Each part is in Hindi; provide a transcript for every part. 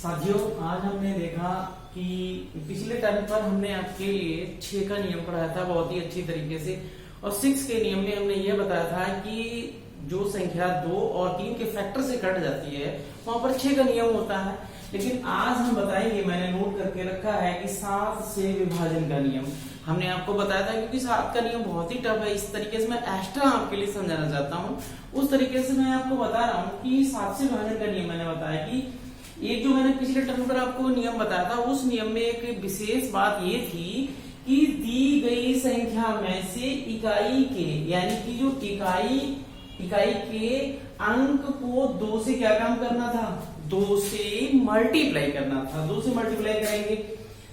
साथियों, आज हमने देखा कि पिछले टर्म पर हमने आपके लिए 6 का नियम पढ़ाया था बहुत ही अच्छी तरीके से, और 6 के नियम में हमने ये बताया था कि जो संख्या 2 और 3 के फैक्टर से कट जाती है वहां पर 6 का नियम होता है। लेकिन आज हम बताएंगे, मैंने नोट करके रखा है कि 7 से विभाजन का नियम हमने आपको बताया था, क्योंकि 7 का नियम बहुत ही टफ है। इस तरीके से मैं एक्स्ट्रा आपके लिए समझाना चाहता हूँ। उस तरीके से मैं आपको बता रहा हूँ कि 7 से विभाजन का नियम मैंने बताया कि एक जो मैंने पिछले टर्म पर आपको नियम बताया था, उस नियम में एक विशेष बात ये थी कि दी गई संख्या में से इकाई के, यानी कि जो इकाई के अंक को 2 से क्या काम करना था, 2 से मल्टीप्लाई करना था। 2 से मल्टीप्लाई करेंगे,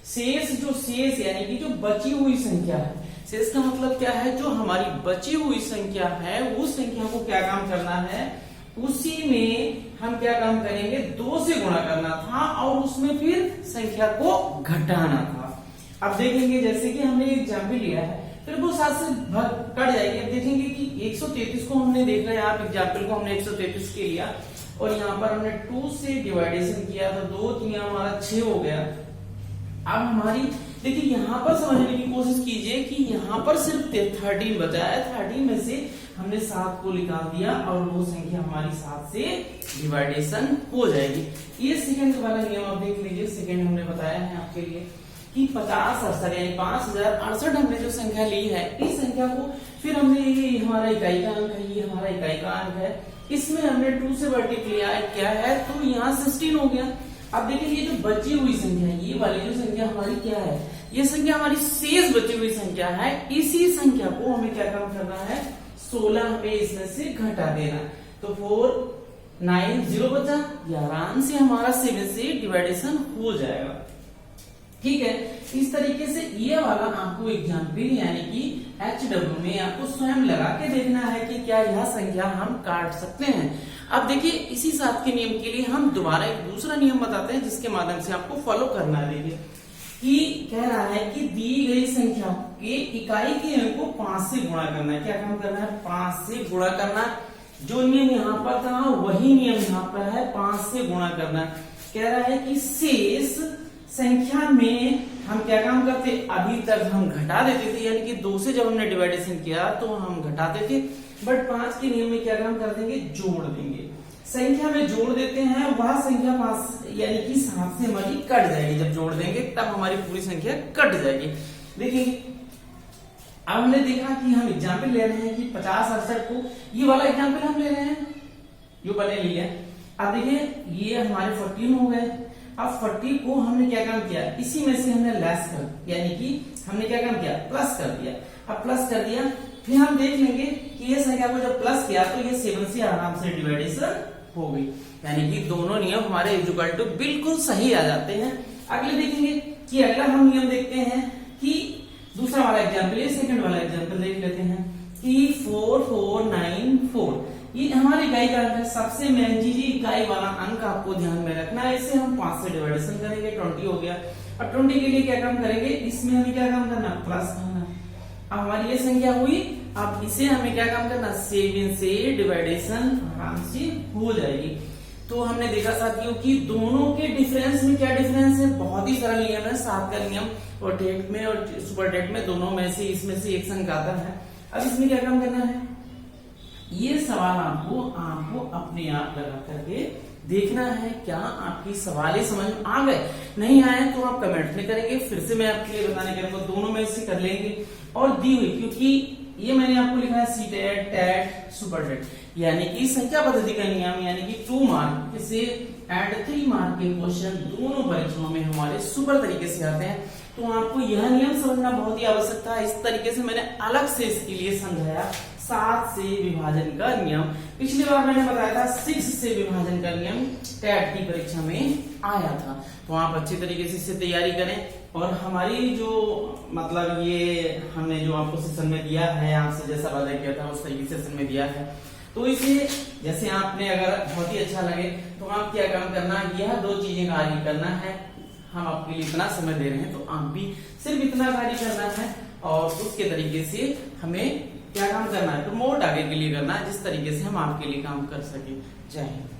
शेष यानी कि जो बची हुई संख्या है, शेष का मतलब क्या है, जो हमारी बची हुई संख्या है उस संख्या को क्या काम करना है, उसी में हम क्या काम करेंगे, 2 से गुणा करना था और उसमें फिर संख्या को घटाना था। अब देखेंगे, जैसे कि हमने एग्जाम्पल लिया है, फिर वो 7 से कट जाएगी। अब देखेंगे कि 133 को हमने देखा है, आप एग्जाम्पल को हमने 133 के लिया और यहाँ पर हमने 2 से डिवाइडेशन किया तो 2 3 हमारा 6 हो गया। अब हमारी देखिए, यहाँ पर समझने की कोशिश कीजिए कि यहाँ पर सिर्फ 13 बचा है। 13 में से हमने 7 को निकाल दिया और वो संख्या हमारी 7 से डिवाइडेशन हो जाएगी। ये सेकंड वाला नियम आप देख लीजिए। सेकंड हमने बताया है आपके लिए कि 50 यानी 5068 हमने जो संख्या ली है, इस संख्या को फिर हमने, ये हमारा इकाई का अंक है, ये हमारा इकाई का अंक है, इसमें हमने 2 से मल्टीप्लाई किया है तो यहाँ 16 हो गया। अब देखिए, ये जो बची हुई संख्या है, ये वाली जो संख्या हमारी क्या है, ये संख्या हमारी शेष बची हुई संख्या है। इसी संख्या को हमें क्या काम करना है, 16 हमें इसमें से घटा देना। तो 4 9 0 बचा, ये आराम से हमारा 7 से डिवाइडेशन हो जाएगा। ठीक है, इस तरीके से ये वाला आपको एग्जाम्पल यानी कि HW में आपको स्वयं लगा के देखना है कि क्या यह संख्या हम काट सकते हैं। अब देखिए, इसी 7 के नियम के लिए हम दोबारा एक दूसरा नियम बताते हैं जिसके माध्यम से आपको फॉलो करना है। देखिए कि कह रहा है कि दी गई संख्या के इकाई के अंक को 5 से गुणा करना है। क्या काम करना है, 5 से गुणा करना। जो नियम यहाँ पर था वही नियम यहाँ पर है, 5 से गुणा करना। कह रहा है कि शेष संख्या में हम क्या काम करते, अभी तक हम घटा देते थे, यानी कि 2 से जब हमने डिवाइडेशन किया तो हम घटाते थे, बट 5 के नियम में क्या काम कर देंगे, जोड़ देंगे। संख्या में जोड़ देते हैं, वह संख्या 5 यानी कि 7 से हमारी कट जाएगी। जब जोड़ देंगे तब हमारी पूरी संख्या कट जाएगी। देखिए, अब हमने देखा कि हम एग्जाम्पल ले रहे हैं कि 5068 को, ये वाला एग्जाम्पल हम ले रहे हैं, जो बने लिया। अब देखिए, ये हमारे 14 हो गए। अब 40 को हमने क्या काम किया, इसी में से हमने लेस कर, यानी कि हमने क्या काम किया, प्लस कर दिया। अब प्लस कर दिया, फिर हम देख लेंगे कि ये संख्या को जब प्लस किया तो ये 7 से आराम से डिवाइडेशन हो गई, यानी कि दोनों नियम हमारे इक्वल टू बिल्कुल सही आ जाते हैं। अगले देखेंगे कि अगला हम नियम देखते हैं कि दूसरा वाला एग्जाम्पल, ये सेकंड वाला एग्जाम्पल देख लेते हैं कि 4494 ये हमारी इकाई का अंक है। सबसे मेन चीज इकाई वाला अंक आपको ध्यान में रखना है। इसे हम 5 से डिवाइडेशन करेंगे, 20 हो गया। अब 20 के लिए क्या काम करेंगे, इसमें हमें क्या काम करना, प्लस करना। अब हमारी ये संख्या हुई, अब इसे हमें क्या काम करना, 7 से डिवाइडेशन आराम से हो जाएगी। तो हमने देखा साथियों कि दोनों के डिफरेंस में क्या डिफरेंस है, बहुत ही सरल नियम है, 7 का नियम, और डेट में और सुपर डेट में दोनों में से इसमें से एक संख्या आता है। अब इसमें क्या काम करना है, ये सवाल आपको अपने आप लगा करके देखना है। क्या आपकी सवाल समझ में आ गए, नहीं आए तो आप कमेंट में करेंगे, फिर से मैं आपके लिए बताने के लिए दोनों में से कर लेंगे। और दी हुई, क्योंकि ये मैंने आपको लिखा है सीटेट, टेट, सुपर टेट, यानी कि संख्या पद्धति का नियम, यानी कि 2 मार्क से एंड 3 मार्क के क्वेश्चन दोनों परीक्षाओं में हमारे सुपर तरीके से आते हैं। तो आपको यह नियम समझना बहुत ही आवश्यक था। इस तरीके से मैंने अलग से इसके लिए समझाया 7 से विभाजन का नियम। पिछली बार मैंने बताया था 6 से विभाजन का नियम टेट की परीक्षा में आया था। तो आप अच्छी तरीके से इससे तैयारी करें, और हमारी जो मतलब ये हमने जो आपको सेशन में दिया है, आपसे जैसा वादा किया था उस तरीके से सेशन में दिया है। तो इसे जैसे आपने अगर बहुत ही अच्छा लगे तो आप क्या काम करना, यह 2 चीजें कार्य करना है। हम आपके लिए इतना समय दे रहे हैं तो आप भी सिर्फ इतना कार्य करना है, और उसके तरीके से हमें क्या काम करना है, प्रमोट आगे के लिए करना है, जिस तरीके से हम आपके लिए काम कर सके। जय हिंद।